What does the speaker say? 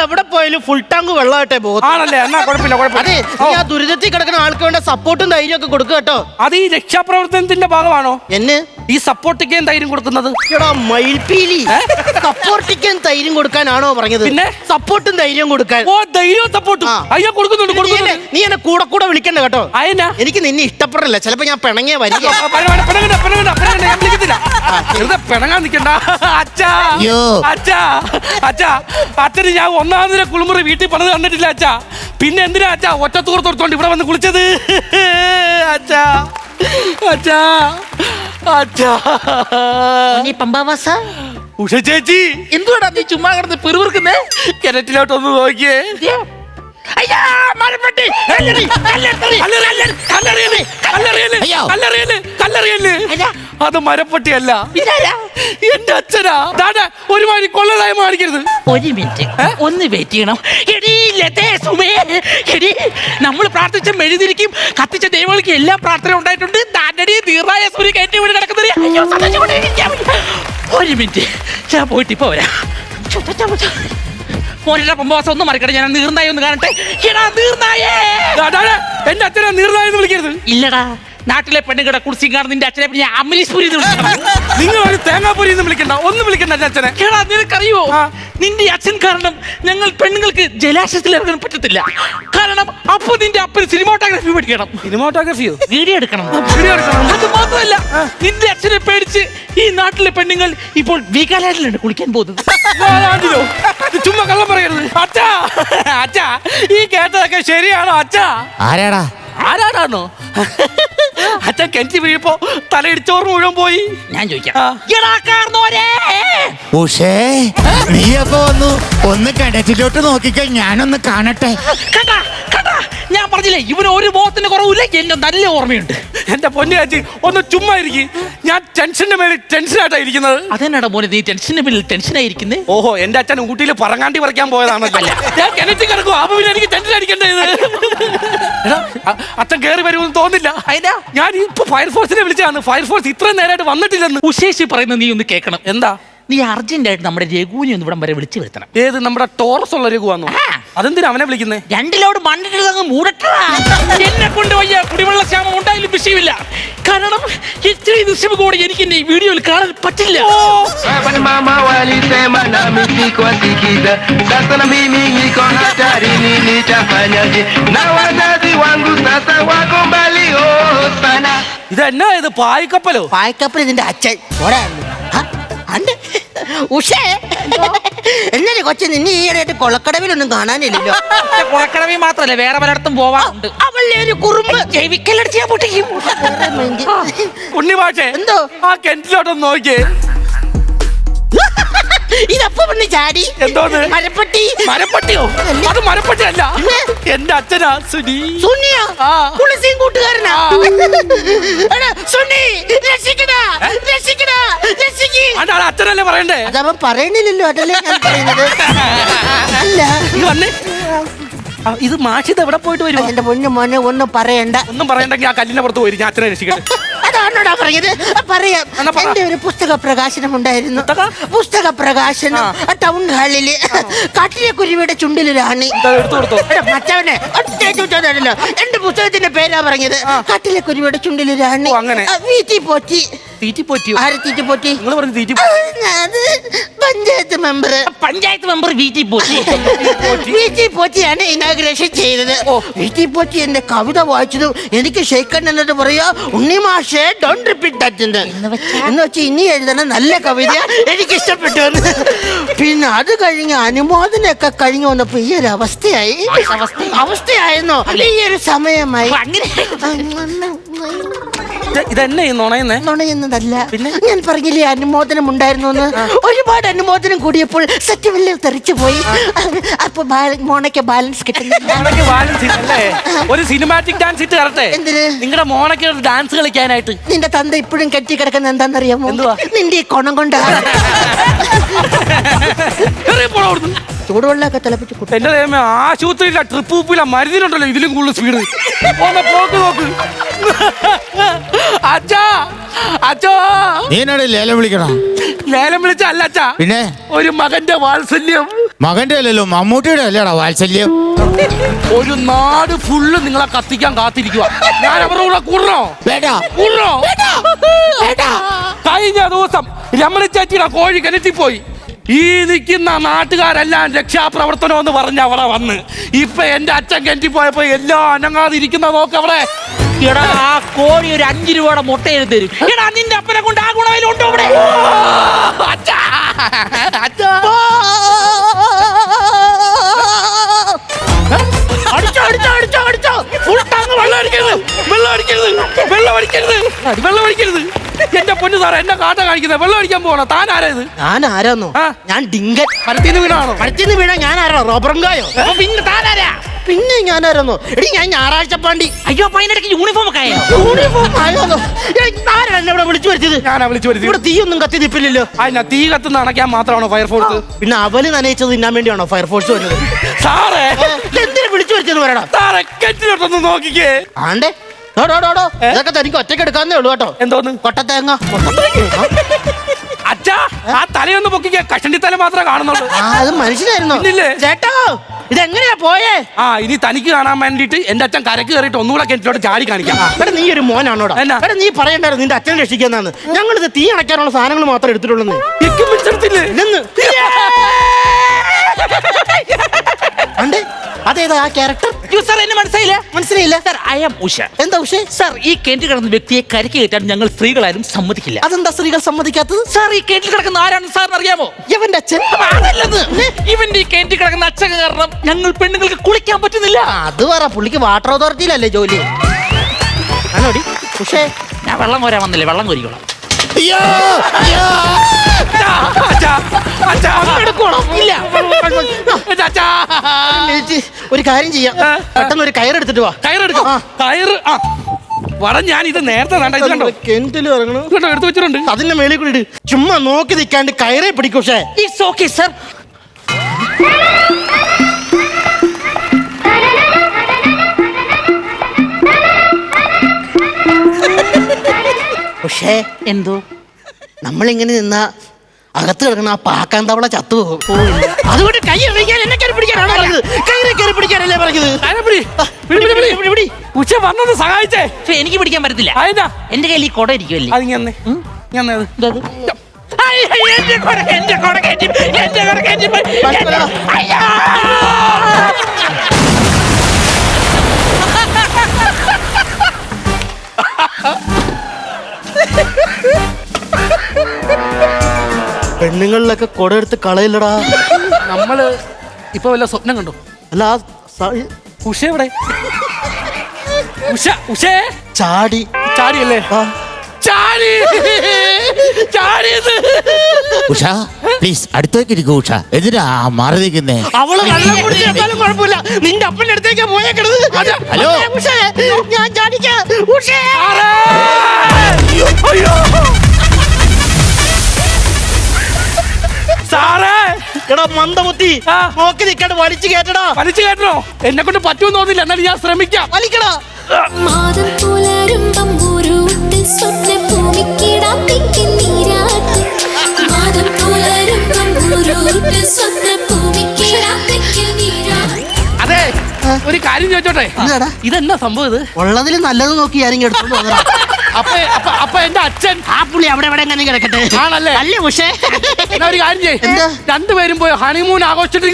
എവിടെ പോയാലും full tank വെള്ളമായിട്ടേ പോകും. ആണല്ലേ? എന്നാ കുഴപ്പമില്ല. അതെ, ആ ദുരിതത്തിൽ കിടക്കുന്ന ആൾക്ക് വേണ്ട സപ്പോർട്ടും ധൈര്യം ഒക്കെ കൊടുക്കുക കേട്ടോ. അത് ഈ രക്ഷാപ്രവർത്തനത്തിന്റെ ഭാഗമാണോ? എന്നെ ഈ സപ്പോർട്ടിക്കാൻ ധൈര്യം കൊടുക്കുന്നത്? മയിൽപീലി സപ്പോർട്ടിക്കാൻ ധൈര്യം കൊടുക്കാനാണോ പറഞ്ഞത്? പിന്നെ സപ്പോർട്ടും ധൈര്യം കൊടുക്കാൻ. ഓ, ധൈര്യവും സപ്പോർട്ടും അയ്യോ കൊടുക്കുന്നുണ്ട്. നീ എന്നെ കൂടെ കൂടെ വിളിക്കണ്ട കേട്ടോ. എനിക്ക് നിന്നെ ഇഷ്ടപ്പെടില്ല. ചിലപ്പോ ഞാൻ പിണങ്ങിയ വരിക. പിണങ്ങാൻ നിൽക്കണ്ട അച്ഛാ. അച്ഛന് ഞാൻ ഒന്നാമതിനെ കുളിമുറി വീട്ടിൽ പണിത് കണ്ടിട്ടില്ല അച്ഛാ. പിന്നെ എന്തിനാ അച്ഛാ ഒറ്റത്തൂർത്തോണ്ട് ഇവിടെ വന്ന് കുളിച്ചത്? അച്ഛാ അച്ഛാ അച്ഛാ. ഉഷ ചേച്ചി, എന്തുവാടാ നീ ചുമ്മാ കിടന്ന് പിറുപിറുക്കുന്നേ? കിണറ്റിലോട്ടൊന്ന് നോക്കിയേ. അത് മരപ്പട്ടിയല്ല, എന്റെ അച്ഛനാ. ഒരുമാതിരി കൊള്ളലായി കാണിക്കരുത്. ഒരു മിനിറ്റ് ഒന്ന് വെയിറ്റ് ചെയ്യണം. നമ്മൾ പ്രാർത്ഥിച്ച മെഴുതിരിക്കും കത്തിച്ച ദൈവങ്ങൾക്ക് എല്ലാം പ്രാർത്ഥന ഉണ്ടായിട്ടുണ്ട്. ഒരു മിനിറ്റ്, ഞാൻ പോയിട്ട് ഇപ്പൊ വരാം. മോനെ പമ്പവാസം ഒന്ന് മറിക്കട്ടെ, ഞാൻ നീർനായി ഒന്ന് കാണട്ടെ. എന്റെ അച്ഛനെ നീർനായി എന്ന് വിളിക്കരുത്. ഇല്ലടാ, നാട്ടിലെ പെണ്ണുകട കുടിച്ചും കാണുന്ന നിന്റെ അച്ഛനെ ഞാൻ അമരീഷ്പുരി നിങ്ങൾ ഒരു തേങ്ങാപ്പുരി വിളിക്കണ്ട, ഒന്നും വിളിക്കണ്ട അച്ഛനെ. നിനക്കറിയോ, നിന്റെ അച്ഛൻ കാരണം ഞങ്ങൾ പെണ്ണുങ്ങൾക്ക് ജലാശയത്തിൽ ഇറങ്ങാൻ പറ്റത്തില്ല. കാരണം അപ്പൊ നിന്റെ അപ്പന് സിനിമാറ്റോഗ്രാഫി പഠിക്കണം. സിനിമാറ്റോഗ്രാഫിയോ? വീഡിയോ എടുക്കണം. അത് മാത്രമല്ല, നിന്റെ അച്ഛനെ പേടിച്ച് ഈ നാട്ടിലെ പെണ്ണുങ്ങൾ ഇപ്പോൾ വീഗാലാൻഡിലാണ് കുളിക്കാൻ പോകുന്നത്. ചുമ്മാ കള്ളം പറയരുത് അച്ഛാ. അച്ഛാ, ഈ കേട്ടതൊക്കെ ശരിയാണോ അച്ഛാ? ആരാടാണോ? അച്ഛൻ കിണറ്റി വീഴപ്പോ തലയിടിച്ചോറ് മുഴുവൻ പോയി. ഞാൻ ചോദിക്കാം, നീയൊക്കെ വന്നു ഒന്ന് കിണറ്റിലോട്ട് നോക്കിക്കോ, ഞാനൊന്ന് കാണട്ടെ. ഞാൻ പറഞ്ഞില്ലേ ഇവന് ഒരു ബോധത്തിന്റെ കുറവില്ല. എന്റെ നല്ല ഓർമ്മയുണ്ട്. എന്റെ പൊന്നു ചേച്ചി ഒന്ന് ചുമ്മാ ഇരിക്കും. ഞാൻ ടെൻഷന്റെ മേലെ ടെൻഷനായിട്ടാ ഇരിക്കുന്നത്. അതെന്നാടാ മോനെ നീ ടെൻഷന്റെ മേലിൽ ടെൻഷനായിരിക്കുന്നേ? ഓഹോ, എന്റെ അച്ഛൻ ഊട്ടിയിൽ പറങ്ങാണ്ടി പറിക്കാൻ പോയതാണല്ലോ. ഞാൻ കിണറ്റി കിടക്കും, അപ്പൊ പിന്നെ എനിക്ക് ടെൻഷൻ അടിക്കേണ്ടത്. അച്ഛൻ കയറി വരുമെന്ന് തോന്നില്ല. ഞാൻ ഇപ്പൊ ഫയർഫോഴ്സിനെ വിളിച്ചാണ്. ഫയർഫോഴ്സ് ഇത്രയും നേരമായിട്ട് വന്നിട്ടില്ലെന്ന്. ഉശേഷി പറയുന്നത് നീ ഒന്ന് കേൾക്കണം. എന്താ? നീ അർജന്റായിട്ട് നമ്മുടെ രഘുവിനെ ഒന്ന് ഇവിടം വരെ വിളിച്ചു വരുത്തണം. ഏത്? നമ്മുടെ ടോറസ് ഉള്ള രഘുവാന്നോ? അതെന്തിനാ അവനെ വിളിക്കുന്നേ? 2 ലോഡ് മണ്ണിട്ട് മൂടട്ടാ. എന്നെ കൊണ്ട് വയ്യ, കുടിവെള്ള ക്ഷാമം ഉണ്ടായാലും വിഷയമില്ല. കാരണം ഇത്രയും ദിവസം കൂടെ എനിക്ക് എന്നെ ഈ വീഡിയോയിൽ കാണാൻ പറ്റില്ല. ഇതെന്നാ ഇത്? പായ്ക്കപ്പലോ? പായ്ക്കപ്പൽ ഇതിന്റെ അച്ഛൻ. ഉഷേ, എന്നാലും കൊച്ചു നിന്നെ ഈയിടെയായിട്ട് കൊളക്കടവിലൊന്നും കാണാനില്ലല്ലോ. കൊളക്കടവിൽ മാത്രല്ല വേറെ പലയിടത്തും പോവാറുണ്ട്. അവളുടെ ഒരു കുറുമ്പ് ജൈവിക്കലടിച്ചാ പൊട്ടിക്കും. ഉണ്ണിമാഷേ, എന്തോ? ആ കിണറ്റിലോട്ടൊന്ന് നോക്കിയേ. ഇതപ്പൊ വന്ന് ചാടി. എന്തോന്ന്? മരപ്പട്ടി. മരപ്പട്ടിയോ? അത് മരപ്പട്ടി അല്ല, എന്റെ അച്ഛനാ സുനി. സുനിയാ? കുളിസിയും കൂട്ടുകാരനാ. സുനി, രക്ഷിക്കടാ, രക്ഷിക്കടാ, രക്ഷിക്ക്. അതാണ് അച്ഛനല്ലേ പറയണ്ടേ? അതവൻ പറയണില്ലല്ലോ, അതല്ലേ ഞാൻ പറയുന്നത്. അല്ല, വന്നേ. ഇത് മാഷിത് എവിടെ പോയിട്ട് വരും? എന്റെ പൊന്നു മോനെ ഒന്നും പറയണ്ട. ഒന്നും പറയണ്ടെങ്കിൽ ആ കല്ലിന്റെ പുറത്ത് പോയി ഞാൻ അച്ഛനെ രക്ഷിക്കട്ടെ. അതാണോടാ പറഞ്ഞത്? പറയാം. എന്റെ ഒരു പുസ്തക പ്രകാശനം ഉണ്ടായിരുന്നു. പുസ്തക പ്രകാശനം ടൗൺ ഹാളില്. കാട്ടിലെ കുരുവിയുടെ ചുണ്ടിലൊരാണി. മറ്റവനെ എന്റെ പുസ്തകത്തിന്റെ പേരാ പറഞ്ഞത്. കാട്ടിലെ കുരുവിയുടെ ചുണ്ടിലൊരാണി. വീട്ടി പോറ്റി. ആരെ തീറ്റി പോറ്റി? പഞ്ചായത്ത് മെമ്പർ. പഞ്ചായത്ത് മെമ്പർ വീട്ടി പോറ്റി. വീട്ടി പോറ്റിയാണ് ഇനാഗ്രേഷൻ ചെയ്തത്. വീട്ടി പോറ്റി എന്റെ കവിത വായിച്ചതും എനിക്ക് ഷെയ്ക്കൺ എന്നിട്ട് പറയാ, ഉണ്ണിമാഷേ ഡോണ്ട് റിപ്പീറ്റ് ദാറ്റ് എന്ന് വെച്ചാൽ ഇനി എഴുതണ നല്ല കവിത എനിക്ക് ഇഷ്ടപ്പെട്ടു. പിന്നെ അത് കഴിഞ്ഞ് അനുമോദനൊക്കെ കഴിഞ്ഞു വന്നപ്പോ ഈ ഒരു അവസ്ഥയായിരുന്നു. ഈ ഒരു സമയമായി. ഇതെന്നെ നുണയുന്നതല്ല. ഞാൻ പറഞ്ഞില്ലേ അനുമോദനം ഉണ്ടായിരുന്നു എന്ന്. ഒരുപാട് അനുമോദനം കൂടിയപ്പോൾ സത്യവല്ലേ തെറിച്ചു പോയി. അപ്പൊ മോണയ്ക്ക് ബാലൻസ് കിട്ടുന്നില്ല. ഒരു സിനിമാറ്റിക് ഡാൻസ് ഇട്ട് തരട്ടെ? എന്തിന്? നിങ്ങളുടെ മോണയ്ക്ക് ഒരു ഡാൻസ് കളിക്കാനായിട്ട്. നിന്റെ തന്ത ഇപ്പോഴും കെട്ടി കിടക്കുന്ന എന്താണെന്നറിയാമോ? നിന്റെ ഈ കൊണം കൊണ്ടാണ്. ചൂടുവെള്ളമൊക്കെ തിളപ്പിച്ച് എന്റെ ദൈവമേ, ആശുപത്രിയില്ല ട്രിപ്പ് ഉപ്പില്ല മരുന്നിനുണ്ടല്ലോ ഇതിലും കൂടുതൽ സ്പീഡ്. പോക്ക് നോക്ക്. അച്ഛാ, അച്ഛോ, നീ ലേലം വിളിക്കണം? ലേലം വിളിച്ചല്ല അച്ഛാ, പിന്നെ ഒരു മകന്റെ വാത്സല്യം. മകന്റെ അല്ലല്ലോ മമ്മൂട്ടിയുടെ അല്ലേടാ വാത്സല്യം. ഒരു നാട് ഫുള്ള് നിങ്ങളെ കത്തിക്കാൻ കാത്തിരിക്കുക. ഞാൻ അവരുടെ കൂടെ കൂടണോ? വേണ്ട. കൂടണോ? കഴിഞ്ഞ ദിവസം രമണ ചേച്ചിയുടെ കോഴി കിണറ്റിപ്പോയി. ഈ നിൽക്കുന്ന നാട്ടുകാരെല്ലാം രക്ഷാപ്രവർത്തനം എന്ന് പറഞ്ഞ് അവിടെ വന്ന് ഇപ്പൊ എന്റെ അച്ഛൻ കിണറ്റിപ്പോയപ്പോ എല്ലാം അനങ്ങാതിരിക്കുന്ന നോക്ക് അവിടെ. എടാ ആ കോഴി ഒരു 5 രൂപയുടെ മുട്ട എഴുതി തരും. എടാ നിന്റെ അപ്പനെ കൊണ്ട് ആ ഗുണയിലുണ്ടോ ഇവിടെ? അച്ഛാ, അച്ഛാ. അടിച്ചോ അടിച്ചോ അടിച്ചോ അടിച്ചോ ഫുൾ ടാങ്ക് വെള്ളം അടിക്കരുത്, വെള്ളം അടിക്കരുത്, വെള്ളം അടിക്കരുത്, വെള്ളം അടിക്കരുത്. എന്റെ പൊന്നു സാറേ, എന്നെ കാട്ട കാണിക്കുന്നത്. വെള്ളം അടിക്കാൻ പോകണോ? താൻ ആരാ ഇത്? ഞാൻ ആരാന്നോ? ആ. ഞാൻ ഡിങ്കൻ. മരത്തിന്ന് വീണാണോ? മരത്തിന്ന് വീണ ഞാൻ ആരാ? റോബറങ്കായോ? പിന്നെ താനാരാ? പിന്നെ ഞാൻ ആരാന്നോ? എടി ഞാൻ ഞായറാഴ്ച പാണ്ടി. അയ്യോ അപ്പൊ അതിനിടയ്ക്ക് യൂണിഫോം ഒക്കെ ആയോ? യൂണിഫോം ആയോന്നോ? ആരാ എന്നെ ഇവിടെ വിളിച്ചു വരുത്തിയത്? ഞാനാ വിളിച്ചു വരുത്തി. ഇവിടെ തീയൊന്നും കത്തി നിപ്പില്ലല്ലോ. അതിനാ തീ കത്തുന്ന അണയ്ക്കാൻ മാത്രമാണോ ഫയർഫോഴ്സ്? പിന്നെ അവല് നനയിച്ചത് തിന്നാൻ വേണ്ടിയാണോ ഫയർഫോഴ്സ് വരുന്നത്? സാറേ, എന്തിനു വിളിച്ചു വരുത്തിയെന്ന് പറയടാ. സാറേ കെട്ടിലോട്ടൊന്ന് നോക്കിക്കേ. ആണ്ടേ ഇതൊക്കെ തനിക്ക് ഒറ്റയ്ക്ക് എടുക്കാന്നേ ഉള്ളൂ കേട്ടോ. എന്തോന്ന്? കൊട്ടത്തേങ്ങ. അച്ഛാ, ആ തലയൊന്ന് പൊക്കിക്കേ. കഷണ്ടി തല മാത്രമേ കാണുന്നുള്ളൂ. ആ അത് മനുഷ്യനായിരുന്നോ? ഇല്ലില്ലേ? ചേട്ടോ ഇതെങ്ങനെയാ പോയേ? ആ ഇനി തനിക്ക് കാണാൻ വേണ്ടിട്ട് എന്റെ അച്ഛൻ കരക്ക് കയറിയിട്ട് ഒന്നുകൂടെ കിണറ്റിലോട്ട് ചാടി കാണിക്കാം. എടാ നീ ഒരു മോനാണോടാ? എന്നാ? എടാ നീ പറയണ്ടായിരുന്നു നിന്റെ അച്ഛനെ രക്ഷിക്കാന്നാന്ന്. ഞങ്ങളിത് തീ അണയ്ക്കാനുള്ള സാധനങ്ങൾ മാത്രം എടുത്തിട്ടുള്ളൂ. അണ്ടേ അതേതാ ആ ക്യാരക്ടർ? സാർ എന്നെ മനസ്സിലായില്ല? മനസ്സിലായില്ല സാർ ഐ ആം ഉഷ. എന്താ ഉഷേ? സാർ ഈ കിണറ്റിൽ കിടക്കുന്ന വ്യക്തിയെ കരയ്ക്ക് കയറ്റാൻ ഞങ്ങൾ സ്ത്രീകളാരും സമ്മതിക്കില്ല. അതെന്താ സ്ത്രീകൾ സമ്മതിക്കാത്തത്? സാർ ഈ കിണറ്റിൽ കിടക്കുന്ന ആരാണെന്ന് സാറിന് അറിയാമോ? ഇവന്റെ അച്ഛൻ. അതല്ലത്, ഇവന്റെ ഈ കിണറ്റിൽ കിടക്കുന്ന അച്ഛൻ കാരണം ഞങ്ങൾ പെണ്ണുങ്ങൾക്ക് കുളിക്കാൻ പറ്റുന്നില്ല. അത് പറ, പുള്ളിക്ക് വാട്ടർ അതോറിറ്റിയിലല്ലേ ജോലി? ആണോടി ഉഷേ? ഞാൻ വെള്ളം കോരാൻ വന്നില്ലേ, വെള്ളം കോരിക്കോളാം. അയ്യോ, അയ്യോ. ഒരു കാര്യം ചെയ്യാം, പെട്ടെന്ന് ഒരു കയറെടുത്തിട്ട് വാ. കയറെടുക്കാം. കയറ് വട ഞാൻ ഇത് നേരത്തെ വേണ്ട ഇത് കണ്ടോ? കിണറ്റിൽ ഇറങ്ങണം കേട്ടോ, എടുത്തു വെച്ചിട്ടുണ്ട്. അതിന്റെ മേളിൽ കൂടി ഇട്. ചുമ്മാ നോക്കി നിൽക്കാണ്ട് കയറേ പിടിക്കും. ഉഷേ ഇറ്റ്സ് ഓക്കേ സർ. ഉഷേ എന്തോ നമ്മളിങ്ങനെ നിന്നാ അകത്ത് കിടക്കണ ആ പാക്കാൻ തവള ചത്തുപോകും. അതുകൊണ്ട് കൈ ഇറങ്ങിയാൽ എന്നെ കയറി പിടിക്കാനാണോ പറഞ്ഞത്? കയറി കയറി പിടിക്കാനല്ലേ പറഞ്ഞത്? ഉച്ച വന്നത് സഹായിച്ചേ. പക്ഷെ എനിക്ക് പിടിക്കാൻ പറ്റത്തില്ല. അതെന്താ? എന്റെ കയ്യിൽ ഈ കൊട ഇരിക്കുമല്ലേ. അത് ഞാൻ പെണ്ണുങ്ങളിലൊക്കെ കൊട എടുത്ത് കളയില്ലടാ. നമ്മള് ഇപ്പൊ വല്ല സ്വപ്നം കണ്ടു. അല്ല ഉഷ എവിടെ? ഉഷേ ചാടി ചാടിയല്ലേ? ചാടി ചാടിയത്. ഉഷ പ്ലീസ് അടുത്തേക്ക് ഇരിക്കൂ. ഉഷ എന്തിനാ മാറി നിൽക്കുന്നേ? അവള് വെള്ളം കുടിച്ചാലും കുഴപ്പമില്ല, നിന്റെ അപ്പന്റെ അടുത്തേക്ക് പോയേക്കണത്. ഹലോ ഉഷേ, ഞാൻ ചാടിക്കാം. ഉഷേ അയ്യോ സാറേ. എടാ മന്ദബുദ്ധി, നോക്കി നിൽക്കാണ്ട് വലിച്ചു കേട്ടടാ. വലിച്ചു കേട്ടോ? എന്നെ കൊണ്ട് പറ്റുമെന്ന് തോന്നില്ല, എന്നാലും ഞാൻ ശ്രമിക്കാം. വലിക്കടാ. മാതം പുലരുമ്പം ഉരുട്ട് സ്വപ്നഭൂമിക്കിടാത്തിക്ക് നീരാട്ട്. മാതം പുലരുമ്പം ഉരുട്ട് സ്വപ്നഭൂമിക്കിടാത്തിക്ക് നീരാട്ട്. അതെ, ഒരു കാര്യം ചോദിച്ചോട്ടെ? എന്താടാ? ഇതെന്നാ സംഭവം? ഇത് ഉള്ളതിൽ നല്ലത് നോക്കി ആരെങ്കിലും എടുത്തോണ്ട് വന്നടാ. അപ്പൊ എന്റെ അച്ഛൻ ആ പുള്ളി അവിടെ എവിടെ എങ്ങനെ കിടക്കട്ടെ. ആണല്ലേ? അല്ലേ ഉഷേ? എന്നാ ഒരു കാര്യം ചെയ്യ്. എന്താ? രണ്ടുപേരും പോയി ഹണിമൂൺ ആഘോഷിച്ചിട്ട്